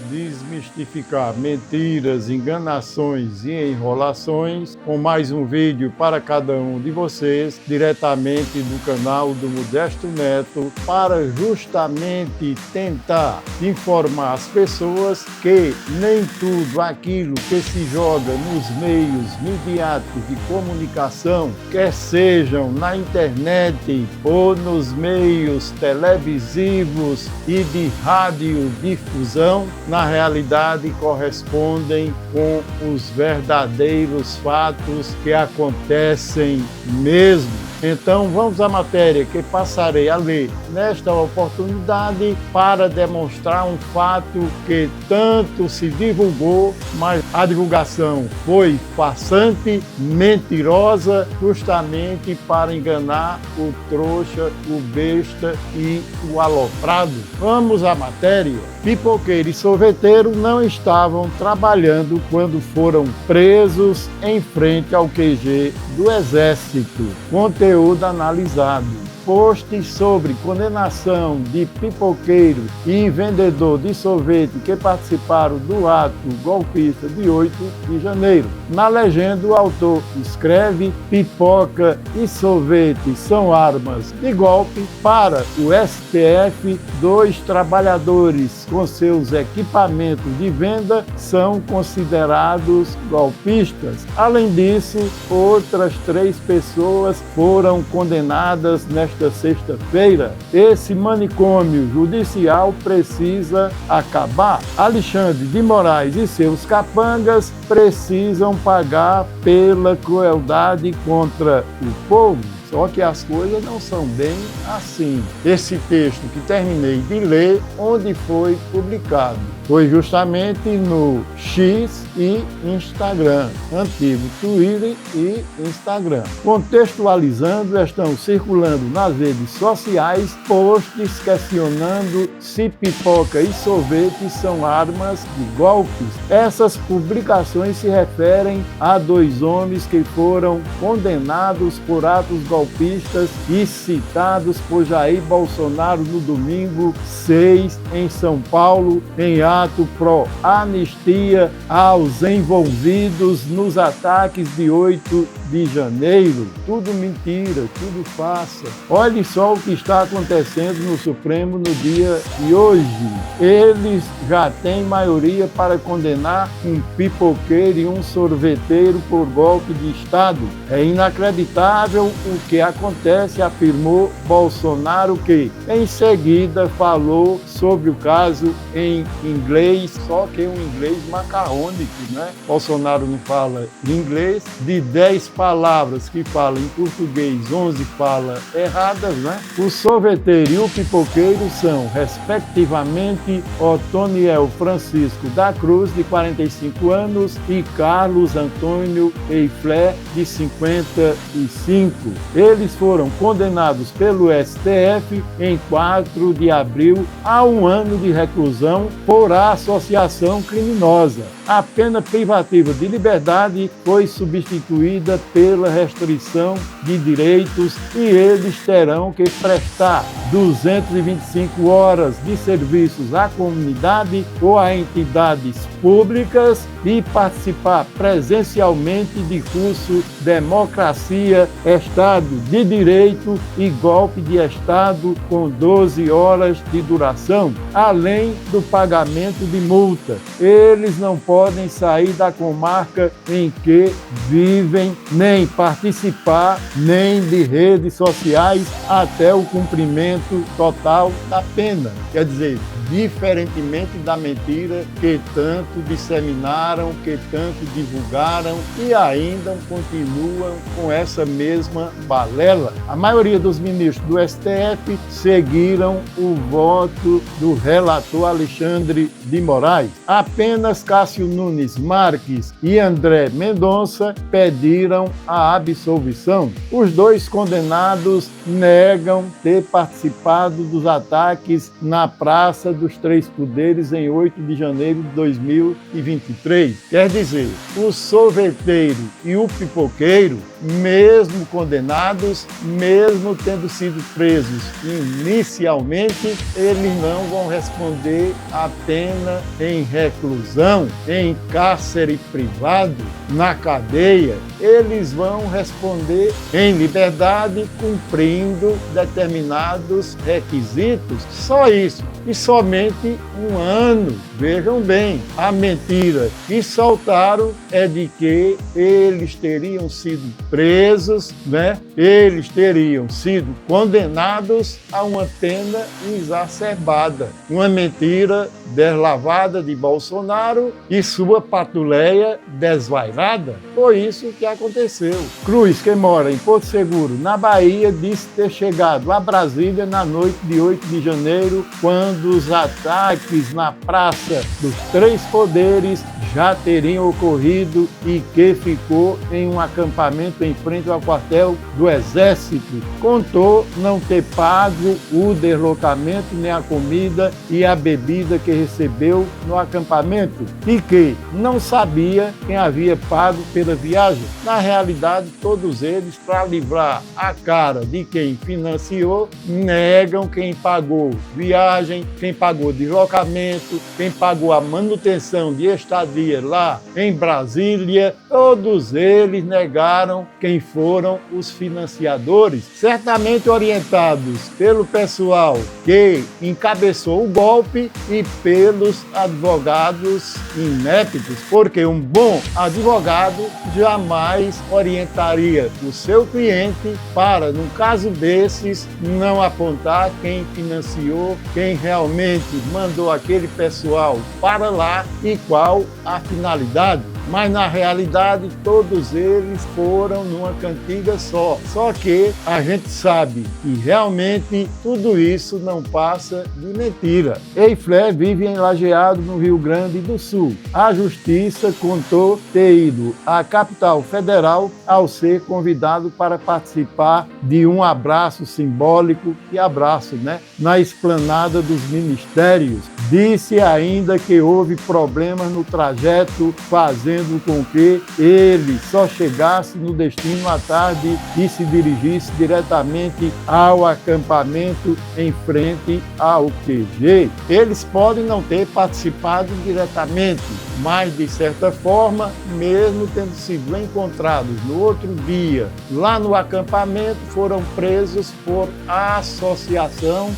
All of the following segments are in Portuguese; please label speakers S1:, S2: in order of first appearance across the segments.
S1: desmistificar mentiras, enganações e enrolações com mais um vídeo para cada um de vocês, diretamente do canal do Modesto Neto, para justamente tentar informar as pessoas que nem tudo aquilo que se joga nos meios midiáticos de comunicação, quer sejam na internet ou nos meios televisivos e de radiodifusão, na realidade correspondem com os verdadeiros fatos que acontecem mesmo. Então vamos à matéria que passarei a ler nesta oportunidade para demonstrar um fato que tanto se divulgou, mas a divulgação foi farsante, mentirosa, justamente para enganar o trouxa, o besta e o aloprado. Vamos à matéria. Pipoqueiro e sorveteiro não estavam trabalhando quando foram presos em frente ao QG do Exército. Conteúdo analisado. Posts sobre condenação de pipoqueiro e vendedor de sorvete que participaram do ato golpista de 8 de janeiro. Na legenda, o autor escreve: pipoca e sorvete são armas de golpe. Para o STF, 2 trabalhadores com seus equipamentos de venda são considerados golpistas. Além disso, outras 3 pessoas foram condenadas nesta sexta-feira. Esse manicômio judicial precisa acabar. Alexandre de Moraes e seus capangas precisam pagar pela crueldade contra o povo. Só que as coisas não são bem assim. Esse texto que terminei de ler, onde foi publicado? Foi justamente no X e Instagram, antigo Twitter e Instagram. Contextualizando, estão circulando nas redes sociais posts questionando se pipoca e sorvete são armas de golpes. Essas publicações se referem a 2 homens que foram condenados por atos golpistas e citados por Jair Bolsonaro no domingo 6 em São Paulo, em ato pró-anistia aos envolvidos nos ataques de 8 de janeiro. Tudo mentira, tudo farsa. Olhe só o que está acontecendo no Supremo no dia de hoje. Eles já têm maioria para condenar um pipoqueiro e um sorveteiro por golpe de Estado. É inacreditável o que acontece, afirmou Bolsonaro, que em seguida falou sobre o caso em inglês, só que um inglês macarrônico, né? Bolsonaro não fala inglês. De 10 palavras que fala em português, 11 fala erradas, né? O sorveteiro e o pipoqueiro são, respectivamente, Otoniel Francisco da Cruz, de 45 anos, e Carlos Antônio Eifler, de 55. Eles foram condenados pelo STF em 4 de abril a 1 ano de reclusão por associação criminosa. A pena privativa de liberdade foi substituída pela restrição de direitos e eles terão que prestar 225 horas de serviços à comunidade ou a entidades públicas e participar presencialmente de curso Democracia, Estado de Direito e Golpe de Estado com 12 horas de duração, além do pagamento de multa. Eles não podem sair da comarca em que vivem, nem participar, nem de redes sociais até o cumprimento total da pena. Quer dizer, diferentemente da mentira que tanto disseminaram, que tanto divulgaram e ainda continuam com essa mesma balela. A maioria dos ministros do STF seguiram o voto do relator Alexandre de Moraes. Apenas Cássio Nunes Marques e André Mendonça pediram a absolvição. Os 2 condenados negam ter participado dos ataques na Praça dos três poderes em 8 de janeiro de 2023. Quer dizer, o sorveteiro e o pipoqueiro, mesmo condenados, mesmo tendo sido presos inicialmente, eles não vão responder a pena em reclusão, em cárcere privado, na cadeia. Eles vão responder em liberdade, cumprindo determinados requisitos. Só isso. E somente 1 ano. Vejam bem, a mentira que soltaram é de que eles teriam sido presos, Eles teriam sido condenados a uma pena exacerbada. Uma mentira deslavada de Bolsonaro e sua patuleia desvairada. Foi isso que aconteceu. Cruz, que mora em Porto Seguro, na Bahia, disse ter chegado a Brasília na noite de 8 de janeiro, quando os ataques na Praça dos Três Poderes já teriam ocorrido e que ficou em um acampamento em frente ao quartel do Exército. Contou não ter pago o deslocamento, nem a comida e a bebida que recebeu no acampamento e que não sabia quem havia pago pela viagem. Na realidade, todos eles, para livrar a cara de quem financiou, negam quem pagou viagem, quem pagou deslocamento, quem pagou a manutenção de estadia lá em Brasília. Todos eles negaram quem foram os financiadores, certamente orientados pelo pessoal que encabeçou o golpe e pelos advogados ineptos, porque um bom advogado jamais orientaria o seu cliente para, num caso desses, não apontar quem financiou, quem realmente mandou aquele pessoal para lá e qual a finalidade. Mas na realidade todos eles foram numa cantiga só. Só que a gente sabe que realmente tudo isso não passa de mentira. Eiflé vive em Lajeado, no Rio Grande do Sul. A justiça contou ter ido à capital federal ao ser convidado para participar de um abraço simbólico, que abraço, na esplanada dos ministérios. Disse ainda que houve problemas no trajeto, fazendo com que ele só chegasse no destino à tarde e se dirigisse diretamente ao acampamento em frente ao QG. Eles podem não ter participado diretamente, mas de certa forma, mesmo tendo sido encontrados no outro dia lá no acampamento, foram presos por associação,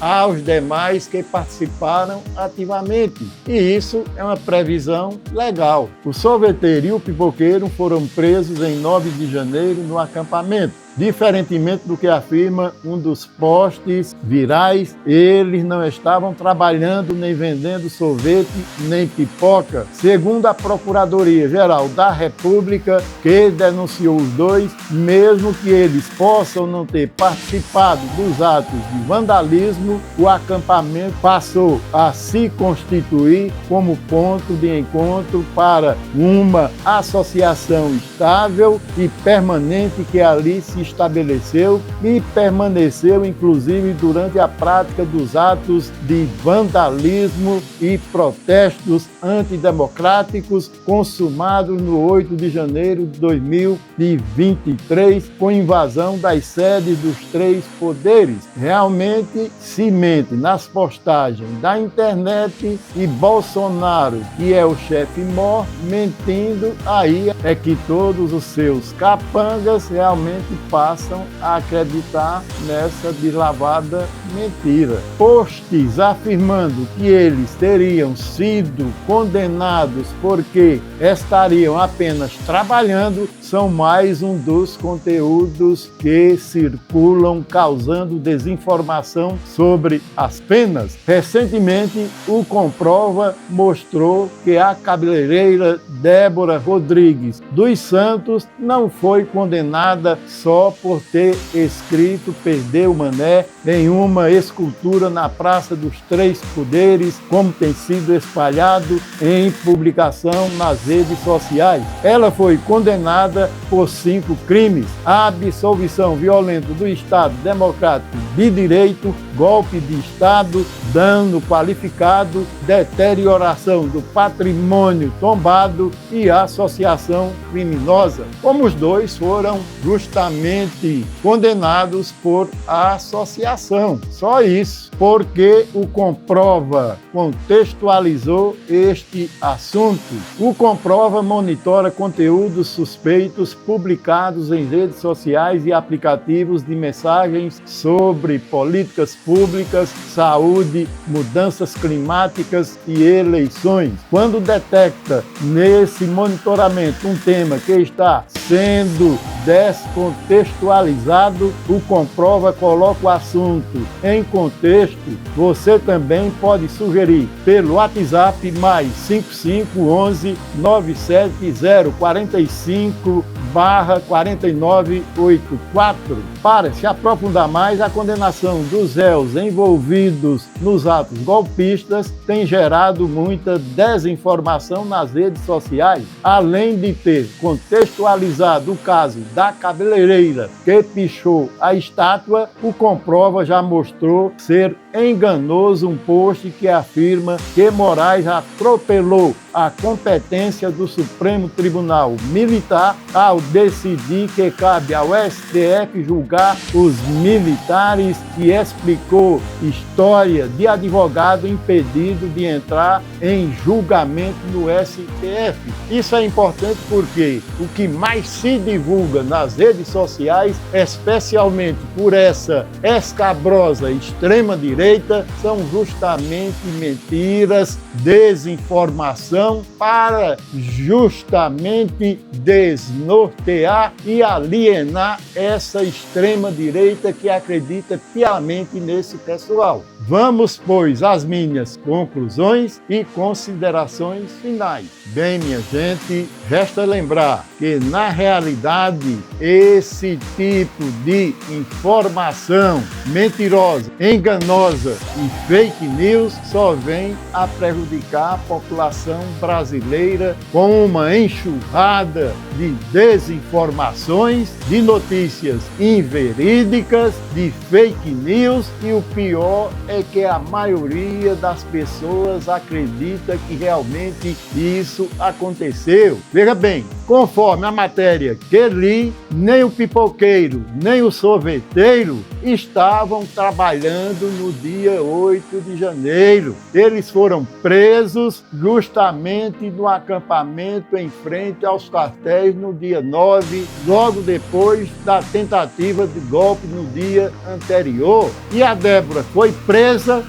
S1: aos demais que participaram ativamente. E isso é uma previsão legal. O sorveteiro e o pipoqueiro foram presos em 9 de janeiro no acampamento. Diferentemente do que afirma um dos posts virais, eles não estavam trabalhando nem vendendo sorvete nem pipoca. Segundo a Procuradoria-Geral da República, que denunciou os dois, mesmo que eles possam não ter participado dos atos de vandalismo, o acampamento passou a se constituir como ponto de encontro para uma associação estável e permanente que ali se estabeleceu e permaneceu, inclusive, durante a prática dos atos de vandalismo e protestos antidemocráticos consumados no 8 de janeiro de 2023, com invasão das sedes dos três poderes. Realmente se mente nas postagens da internet e Bolsonaro, que é o chefe mor, mentindo, aí é que todos os seus capangas realmente passam a acreditar nessa deslavada mentira. Posts afirmando que eles teriam sido condenados porque estariam apenas trabalhando são mais um dos conteúdos que circulam causando desinformação sobre as penas. Recentemente, o Comprova mostrou que a cabeleireira Débora Rodrigues dos Santos não foi condenada só por ter escrito "Perdeu o Mané" em uma uma escultura na Praça dos Três Poderes, como tem sido espalhado em publicação nas redes sociais. Ela foi condenada por 5 crimes: absolvição violenta do Estado Democrático de Direito, golpe de Estado, dano qualificado, deterioração do patrimônio tombado e associação criminosa. Como os dois foram justamente condenados por associação. Só isso, porque o Comprova contextualizou este assunto. O Comprova monitora conteúdos suspeitos publicados em redes sociais e aplicativos de mensagens sobre políticas públicas, saúde, mudanças climáticas e eleições. Quando detecta nesse monitoramento um tema que está sendo descontextualizado, o Comprova coloca o assunto em contexto. Você também pode sugerir pelo WhatsApp mais 5511 97045/4984. Para se aprofundar mais, a condenação dos réus envolvidos nos atos golpistas tem gerado muita desinformação nas redes sociais, além de ter contextualizado o caso da cabeleireira que pichou a estátua. O Comprova já mostrou ser enganoso um post que afirma que Moraes atropelou a competência do Supremo Tribunal Militar ao decidir que cabe ao STF julgar os militares, e explicou história de advogado impedido de entrar em julgamento no STF. Isso é importante porque o que mais se divulga nas redes sociais, especialmente por essa escabrosa extrema-direita, são justamente mentiras, desinformação, para justamente desnortear e alienar essa extrema-direita que acredita piamente nesse pessoal. Vamos, pois, às minhas conclusões e considerações finais. Bem, minha gente, resta lembrar que, na realidade, esse tipo de informação mentirosa, enganosa e fake news só vem a prejudicar a população brasileira com uma enxurrada de desinformações, de notícias inverídicas, de fake news, e o pior é que a maioria das pessoas acredita que realmente isso aconteceu. Veja bem, conforme a matéria que li, nem o pipoqueiro, nem o sorveteiro estavam trabalhando no dia 8 de janeiro. Eles foram presos justamente no acampamento em frente aos quartéis no dia 9, logo depois da tentativa de golpe no dia anterior. E a Débora foi presa,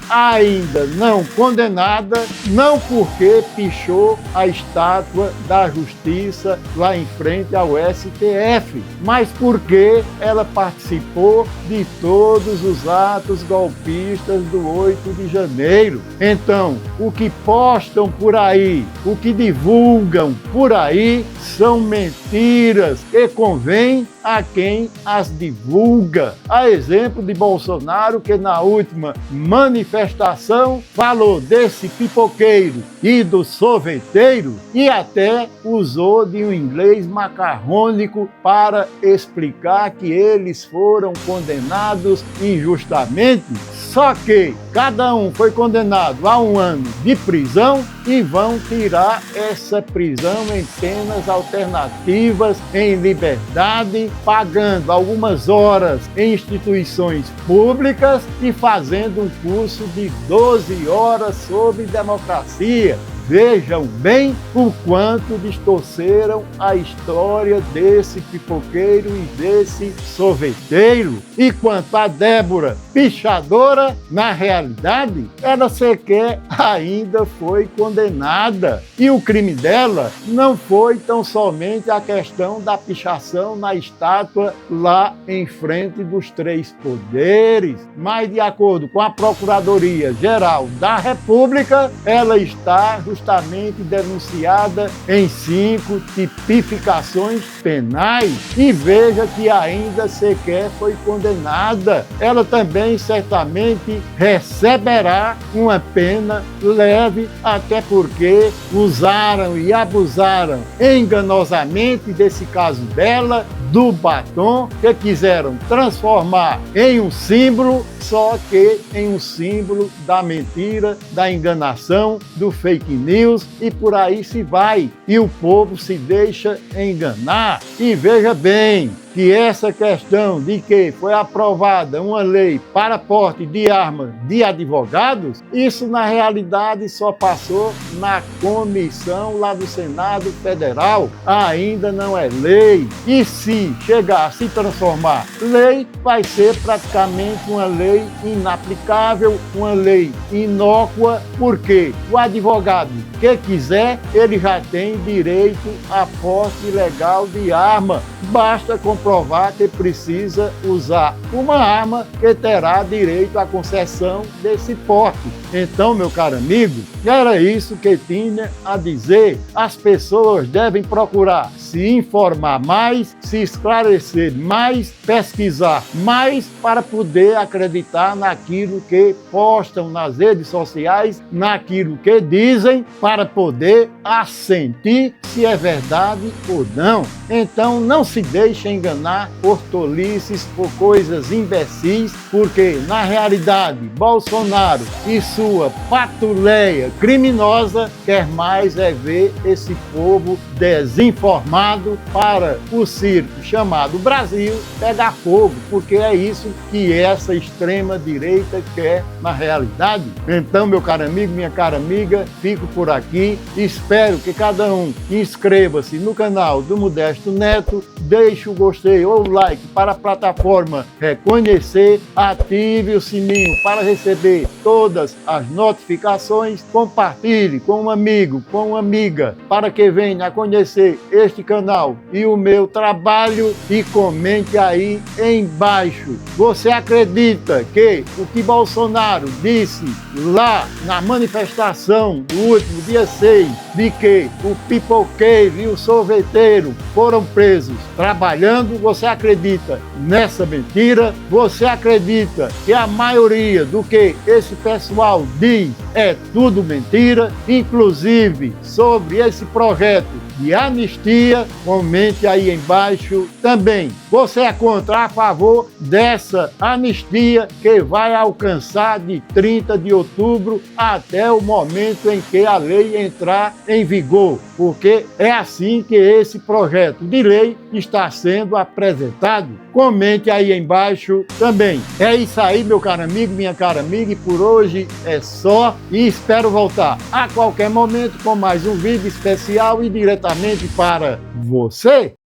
S1: ainda não condenada, não porque pichou a estátua da Justiça lá em frente ao STF, mas porque ela participou de todos os atos golpistas do 8 de janeiro. Então, o que postam por aí, o que divulgam por aí, são mentiras e convém a quem as divulga. A exemplo de Bolsonaro, que na última manifestação falou desse pipoqueiro e do sorveteiro e até usou de um inglês macarrônico para explicar que eles foram condenados injustamente. Só que cada um foi condenado a 1 ano de prisão e vão tirar essa prisão em penas alternativas, em liberdade, pagando algumas horas em instituições públicas e fazendo um curso de 12 horas sobre democracia. Vejam bem o quanto distorceram a história desse pipoqueiro e desse sorveteiro. E quanto a Débora, pichadora, na realidade, ela sequer ainda foi condenada. E o crime dela não foi tão somente a questão da pichação na estátua lá em frente dos Três Poderes, mas, de acordo com a Procuradoria-Geral da República, ela está injustamente denunciada em 5 tipificações penais. E veja que ainda sequer foi condenada. Ela também certamente receberá uma pena leve, até porque usaram e abusaram enganosamente desse caso dela, do batom, que quiseram transformar em um símbolo, só que em um símbolo da mentira, da enganação, do fake news, e por aí se vai. E o povo se deixa enganar. E veja bem que essa questão de que foi aprovada uma lei para porte de armas de advogados, isso na realidade só passou na comissão lá do Senado Federal, ainda não é lei. E se chegar a se transformar lei, vai ser praticamente uma lei inaplicável, uma lei inócua, porque o advogado que quiser, ele já tem direito a porte legal de arma. Basta comprovar que precisa usar uma arma que terá direito à concessão desse porte. Então, meu caro amigo, era isso que tinha a dizer. As pessoas devem procurar se informar mais, se esclarecer mais, pesquisar mais, para poder acreditar naquilo que postam nas redes sociais, naquilo que dizem, para poder assentir se é verdade ou não. Então, não se deixe enganar por tolices, por coisas imbecis, porque, na realidade, Bolsonaro e sua patuleia criminosa quer mais é ver esse povo desinformado para o circo chamado Brasil pegar fogo, porque é isso que essa extrema-direita quer na realidade. Então, meu caro amigo, minha cara amiga, fico por aqui. Espero que cada um inscreva-se no canal do Modesto Neto, deixe o gostei ou o like para a plataforma reconhecer, ative o sininho para receber todas as notificações, compartilhe com um amigo, com uma amiga, para que venha a conhecer este canal e o meu trabalho, e comente aí embaixo. Você acredita que o que Bolsonaro disse lá na manifestação do último dia 6, de que o pipoqueiro e o sorveteiro foram presos trabalhando? Você acredita nessa mentira? Você acredita que a maioria do que esse pessoal diz é tudo mentira? Inclusive sobre esse projeto de anistia, comente aí embaixo também. Você é contra ou a favor dessa anistia que vai alcançar de 30 de outubro até o momento em que a lei entrar em vigor? Porque é assim que esse projeto de lei está sendo apresentado. Comente aí embaixo também. É isso aí, meu caro amigo, minha cara amiga, e por hoje é só, e espero voltar a qualquer momento com mais um vídeo especial e diretamente para você.